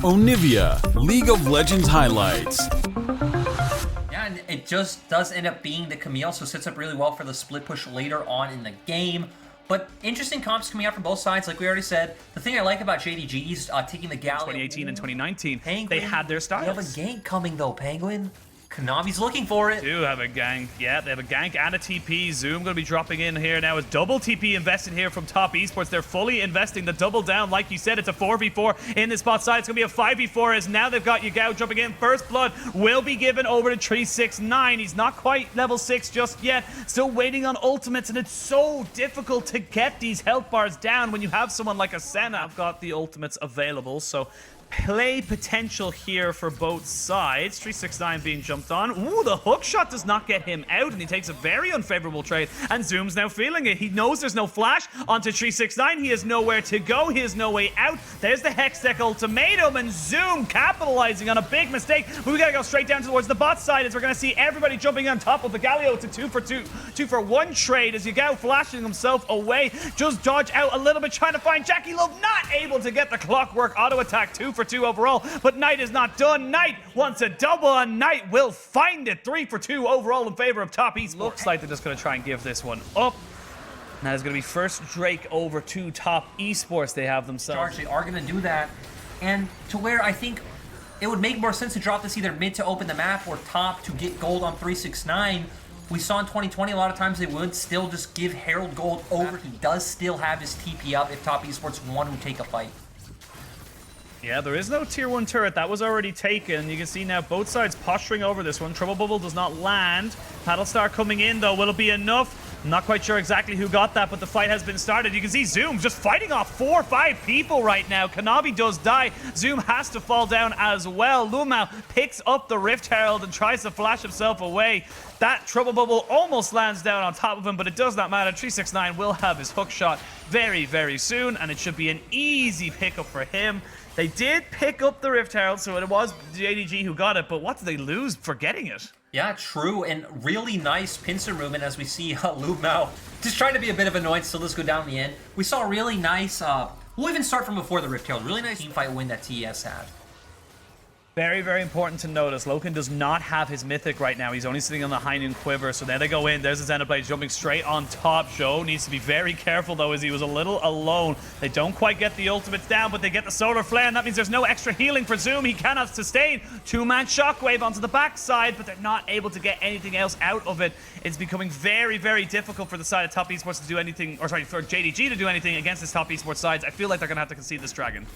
Onivia, League of Legends highlights. Yeah, and it just does end up being the Camille, so sets up really well for the split push later on in the game. But interesting comps coming out from both sides, like we already said. The thing I like about JDG's taking the Galleon. 2018 and 2019, Penguin, they had their styles. They have a gank coming though, Penguin. Konami's looking for it. They do have a gank. Yeah, they have a gank and a TP. Zoom going to be dropping in here now as double TP invested here from Top Esports. They're fully investing the double down. Like you said, it's a 4v4 in this spot side. It's going to be a 5v4 as now they've got Yagao jumping in. First blood will be given over to 369. He's not quite level 6 just yet. Still waiting on ultimates, and it's so difficult to get these health bars down when you have someone like a Senna. I've got the ultimates available, so play potential here for both sides. 369 being jumped on. Ooh, the hook shot does not get him out, and he takes a very unfavorable trade, and Zoom's now feeling it. He knows there's no flash onto 369. He has nowhere to go. He has no way out. There's the Hextech ultimatum, and Zoom capitalizing on a big mistake. But we gotta go straight down towards the bot side as we're gonna see everybody jumping on top of the Galio. It's a 2-for-1 trade as Yagao flashing himself away. Just dodge out a little bit, trying to find Jackie Love, not able to get the clockwork auto attack. 2-for-2 overall, but Knight is not done. Knight wants a double, and Knight will find it. 3-for-2 overall in favor of Top Esports. Looks like they're just going to try and give this one up. Now it's going to be first Drake over to Top Esports. They have themselves. They are going to do that, and to where I think it would make more sense to drop this either mid to open the map or top to get gold on 369. We saw in 2020 a lot of times they would still just give Herald gold over. He does still have his TP up if Top Esports want to take a fight. Yeah, there is no tier 1 turret. That was already taken. You can see now both sides posturing over this one. Trouble Bubble does not land. Battlestar coming in, though. Will it be enough? I'm not quite sure exactly who got that, but the fight has been started. You can see Zoom just fighting off 4 or 5 people right now. Kanavi does die. Zoom has to fall down as well. Lumao picks up the Rift Herald and tries to flash himself away. That Trouble Bubble almost lands down on top of him, but it does not matter. 369 will have his hook shot very, very soon, and it should be an easy pickup for him. They did pick up the Rift Herald, so it was JDG who got it, but what did they lose for getting it? Yeah, true, and really nice pincer movement as we see Lumao just trying to be a bit of annoyance, so let's go down the end. We saw a really nice, we'll even start from before the Rift Herald, really nice teamfight win that TES had. Very, very important to notice. Loken does not have his Mythic right now. He's only sitting on the Heinun Quiver. So there they go in. There's his Xenoblade jumping straight on top. Joe needs to be very careful, though, as he was a little alone. They don't quite get the ultimates down, but they get the Solar Flare, and that means there's no extra healing for Zoom. He cannot sustain. 2-man Shockwave onto the backside, but they're not able to get anything else out of it. It's becoming very, very difficult for the side of Top Esports to do anything, or sorry, for JDG to do anything against this Top Esports sides. I feel like they're going to have to concede this Dragon.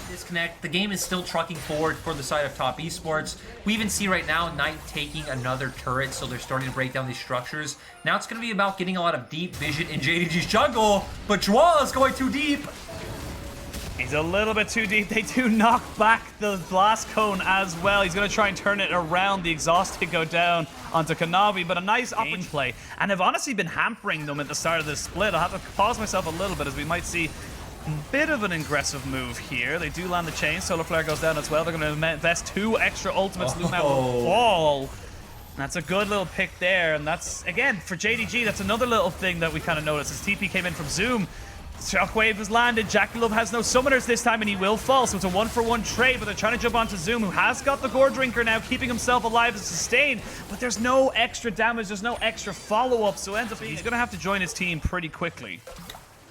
Disconnect. The game is still trucking forward for the side of Top Esports. We even see right now Knight taking another turret, so they're starting to break down these structures. Now it's going to be about getting a lot of deep vision in JDG's jungle, but Joao is going too deep. He's a little bit too deep. They do knock back the blast cone as well. He's going to try and turn it around. The exhaust to go down onto Kanavi, but a nice gameplay. And have honestly been hampering them at the start of this split. I'll have to pause myself a little bit as we might see bit of an aggressive move here. They do land the chain. Solar Flare goes down as well. They're going to invest 2 extra ultimates. Lumao will fall. That's a good little pick there. And that's, again, for JDG, that's another little thing that we kind of noticed. As TP came in from Zoom, Shockwave has landed. Jackie Love has no summoners this time, and he will fall. So it's a 1-for-1 trade, but they're trying to jump onto Zoom, who has got the Gore Drinker now, keeping himself alive and sustained. But there's no extra damage. There's no extra follow-up. So ends up he's going to have to join his team pretty quickly.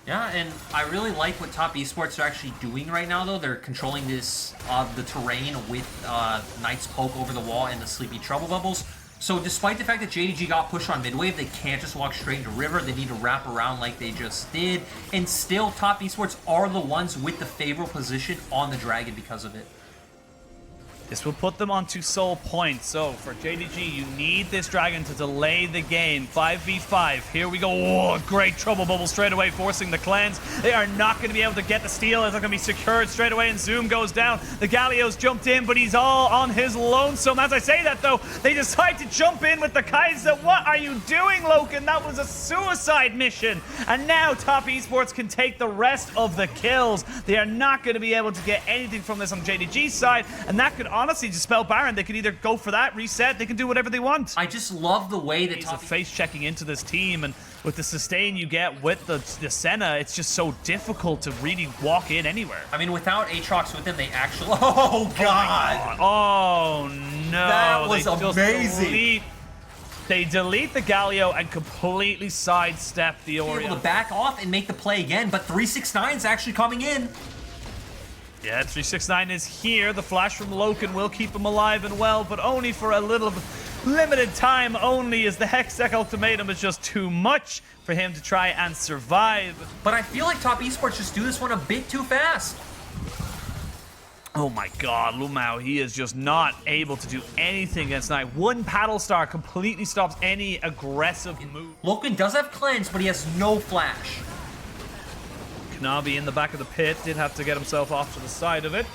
Yeah, and I really like what Top Esports are actually doing right now, though. They're controlling this, the terrain with Knight's poke over the wall and the Sleepy Trouble Bubbles. So despite the fact that JDG got pushed on mid-wave, they can't just walk straight into River. They need to wrap around like they just did. And still, Top Esports are the ones with the favorable position on the Dragon because of it. This will put them onto soul points. So for JDG, you need this dragon to delay the game. 5v5. Here we go. Oh, great trouble bubble straight away, forcing the cleanse. They are not going to be able to get the steal. It's not going to be secured straight away, and Zoom goes down. The Galio's jumped in, but he's all on his lonesome. As I say that, though, they decide to jump in with the Kaiser. What are you doing, Loken? That was a suicide mission. And now Top Esports can take the rest of the kills. They are not going to be able to get anything from this on JDG's side, and that could honestly dispel Baron. They could either go for that, reset, they can do whatever they want. I just love the way that He's a face checking into this team, and with the sustain you get with the Senna, it's just so difficult to really walk in anywhere. I mean, without Aatrox with them, they actually... Oh, God! Oh, no. That was amazing. They delete the Galio and completely sidestep the Orion. Able to back off and make the play again, but 369's actually coming in. Yeah, 369 is here. The flash from Loken will keep him alive and well, but only for a little limited time only, as the Hextech ultimatum is just too much for him to try and survive. But I feel like Top Esports just do this one a bit too fast. Oh my god, Lumao, he is just not able to do anything against Knight. One paddle star completely stops any aggressive move. Loken does have cleanse, but he has no flash. Kanabi in the back of the pit did have to get himself off to the side of it.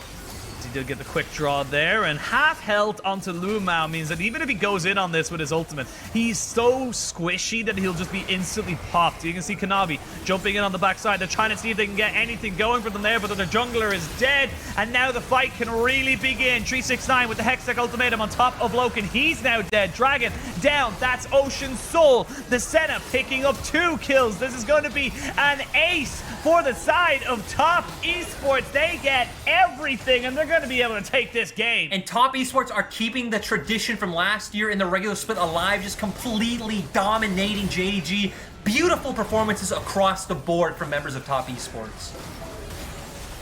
He did get the quick draw there, and half health onto Lumao means that even if he goes in on this with his ultimate, he's so squishy that he'll just be instantly popped. You can see Kanabi jumping in on the backside. They're trying to see if they can get anything going for them there, but their jungler is dead, and now the fight can really begin. 369 with the Hextech ultimatum on top of Loken. He's now dead. Dragon down. That's Ocean Soul. The Senna picking up 2 kills. This is going to be an ace for the side of Top Esports. They get everything, and they're going to be able to take this game. And Top Esports are keeping the tradition from last year in the regular split alive, just completely dominating JDG. Beautiful performances across the board from members of Top Esports.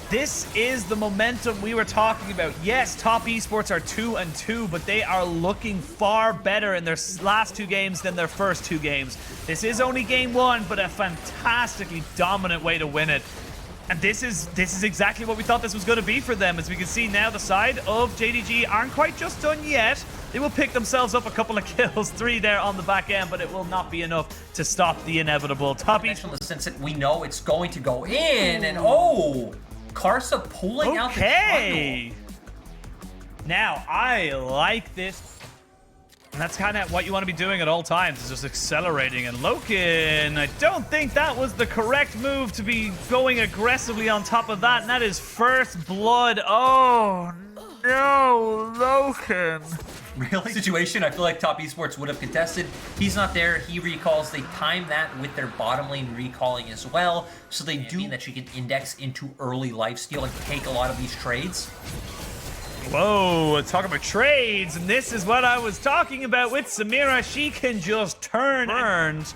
This is the momentum we were talking about. Yes, Top Esports are 2-2, but they are looking far better in their last 2 games than their first 2 games. This is only game 1, but a fantastically dominant way to win it. And this is exactly what we thought this was going to be for them. As we can see now, the side of JDG aren't quite just done yet. They will pick themselves up a couple of kills, 3 there on the back end, but it will not be enough to stop the inevitable. Top Esports, in the sense that we know it's going to go in, and oh, Karsa pulling out the trundle. Now, I like this. And that's kind of what you want to be doing at all times, is just accelerating. And Loken, I don't think that was the correct move to be going aggressively on top of that. And that is first blood. Oh, no, Loken. Really? Situation, I feel like Top Esports would have contested. He's not there. He recalls. They time that with their bottom lane recalling as well. So they do mean that she can index into early lifesteal and take a lot of these trades. Whoa, let's talk about trades, and this is what I was talking about with Samira. She can just turn and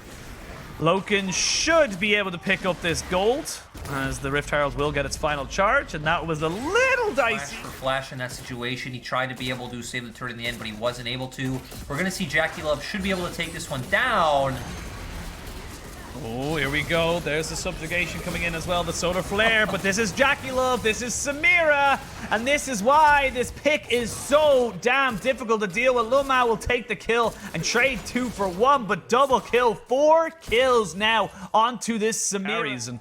Loken should be able to pick up this gold, as the Rift Herald will get its final charge, and that was a little dicey. Flash in that situation. He tried to be able to save the turret in the end, but he wasn't able to. We're going to see Jackie Love should be able to take this one down. Oh, here we go. There's the subjugation coming in as well, the solar flare. But this is Jackie Love, this is Samira, and this is why this pick is so damn difficult to deal with. Lumao will take the kill and trade 2 for 1, but double kill, 4 kills now onto this Samira. And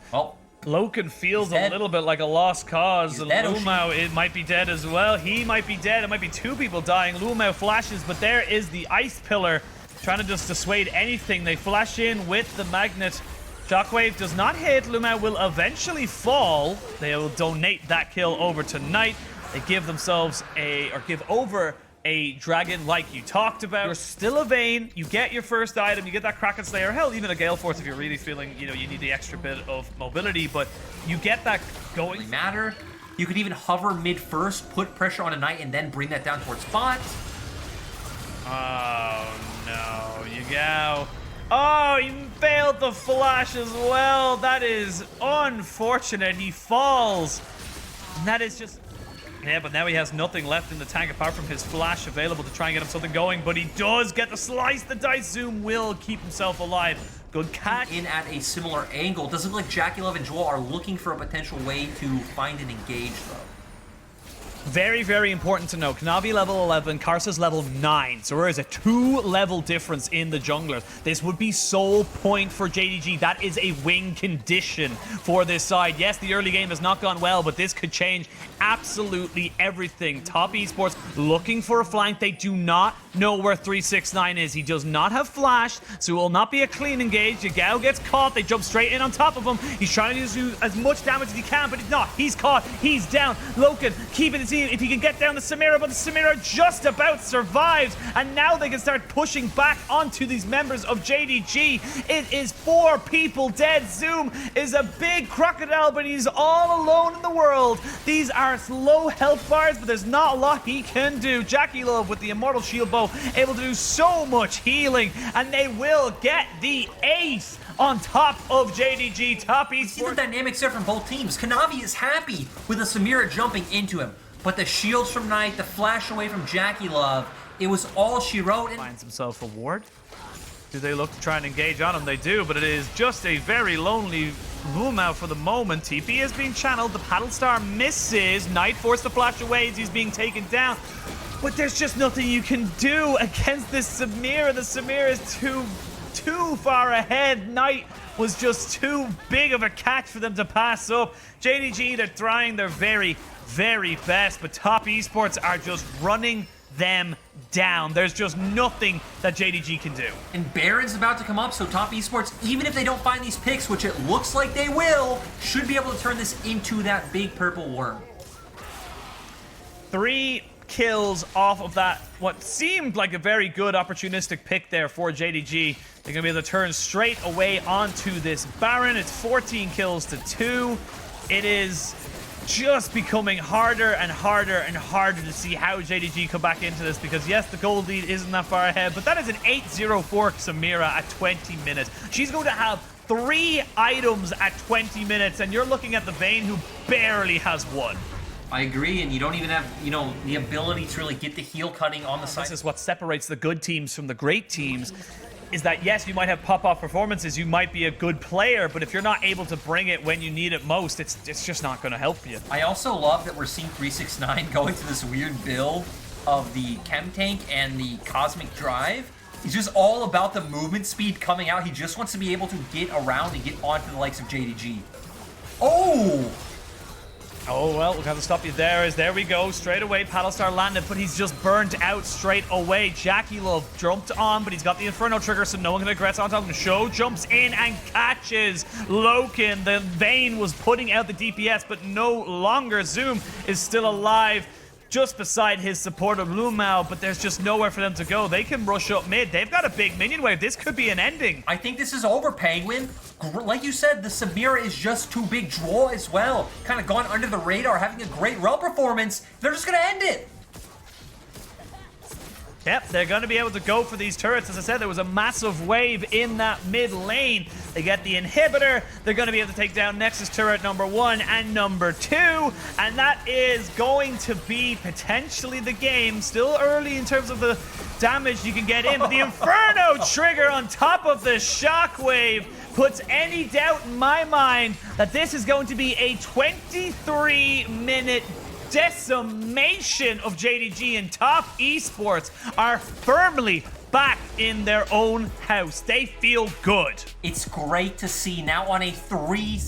Loken feels a little bit like a lost cause. And Lumao, it might be dead as well. He might be dead. It might be 2 people dying. Lumao flashes, but there is the ice pillar. Trying to just dissuade anything. They flash in with the magnet. Shockwave does not hit. Lumao will eventually fall. They will donate that kill over to Knight. They give themselves give over a dragon like you talked about. You're still a Vayne. You get your first item. You get that Kraken Slayer. Hell, even a Gale Force if you're really feeling, you need the extra bit of mobility. But you get that going. Really matter. You could even hover mid first, put pressure on a Knight, and then bring that down towards bot. Oh, no. You go. Oh, he failed the flash as well. That is unfortunate. He falls. And that is just... Yeah, but now he has nothing left in the tank apart from his flash available to try and get him something going. But he does get the slice. The dice zoom will keep himself alive. Good catch. In at a similar angle. Doesn't look like Jackie Love and Joel are looking for a potential way to find and engage, though. Very, very important to know. Knavi level 11, Karsa's level 9. So there is a 2-level difference in the junglers. This would be sole point for JDG. That is a win condition for this side. Yes, the early game has not gone well, but this could change absolutely everything. Top Esports looking for a flank. They do not know where 369 is. He does not have flash, so it will not be a clean engage. Yagao gets caught. They jump straight in on top of him. He's trying to do as much damage as he can, but he's not. He's caught. He's down. Loken keeping his team if he can get down the Samira, but the Samira just about survives, and now they can start pushing back onto these members of JDG. It is 4 people dead. Zoom is a big crocodile, but he's all alone in the world. These are low health bars, but there's not a lot he can do. Jackie Love with the Immortal Shield Bow able to do so much healing, and they will get the ace on top of JDG. Top Esports. See the dynamics there from both teams. Knavi is happy with the Samira jumping into him, but the shields from Knight, the flash away from Jackie Love, it was all she wrote. Finds himself a ward. Do they look to try and engage on him? They do, but it is just a very lonely Lumao for the moment. TP is being channeled. The Paddle Star misses. Knight forced to flash away as he's being taken down. But there's just nothing you can do against this Samira. The Samira is too far ahead. Knight was just too big of a catch for them to pass up. JDG, they're trying their very, very best, but Top Esports are just running them down. There's just nothing that JDG can do. And Baron's about to come up, so Top Esports, even if they don't find these picks, which it looks like they will, should be able to turn this into that big purple worm. 3 kills off of that, what seemed like a very good opportunistic pick there for JDG. They're going to be able to turn straight away onto this Baron. It's 14 kills to 2. It is just becoming harder and harder and harder to see how JDG come back into this, because yes, the gold lead isn't that far ahead, but that is an 8-0 for Samira at 20 minutes. She's going to have 3 items at 20 minutes, and you're looking at the Vayne, who barely has 1. I agree, and you don't even have, the ability to really get the heel cutting on the side. This is what separates the good teams from the great teams, is that yes, you might have pop-off performances, you might be a good player, but if you're not able to bring it when you need it most, it's just not going to help you. I also love that we're seeing 369 going to this weird build of the Chem Tank and the Cosmic Drive. He's just all about the movement speed coming out. He just wants to be able to get around and get onto the likes of JDG. Oh, well, we'll have to stop you there. There we go. Straight away, Paddlestar landed, but he's just burnt out straight away. Jackie Love jumped on, but he's got the Inferno trigger, so no one can aggress on top of him. Show jumps in and catches Loken. The Vayne was putting out the DPS, but no longer. Zoom is still alive just beside his support of Lumao, but there's just nowhere for them to go. They can rush up mid. They've got a big minion wave. This could be an ending. I think this is over, Penguin. Like you said, the Samira is just too big. Draw as well. Kind of gone under the radar, having a great rel performance. They're just going to end it. Yep, they're going to be able to go for these turrets. As I said, there was a massive wave in that mid lane. They get the inhibitor. They're going to be able to take down Nexus turret number 1 and number 2. And that is going to be potentially the game. Still early in terms of the damage you can get in. But the Inferno trigger on top of the shockwave puts any doubt in my mind that this is going to be a 23-minute decimation of JDG, and Top Esports are firmly back in their own house. They feel good. It's great to see now on a 3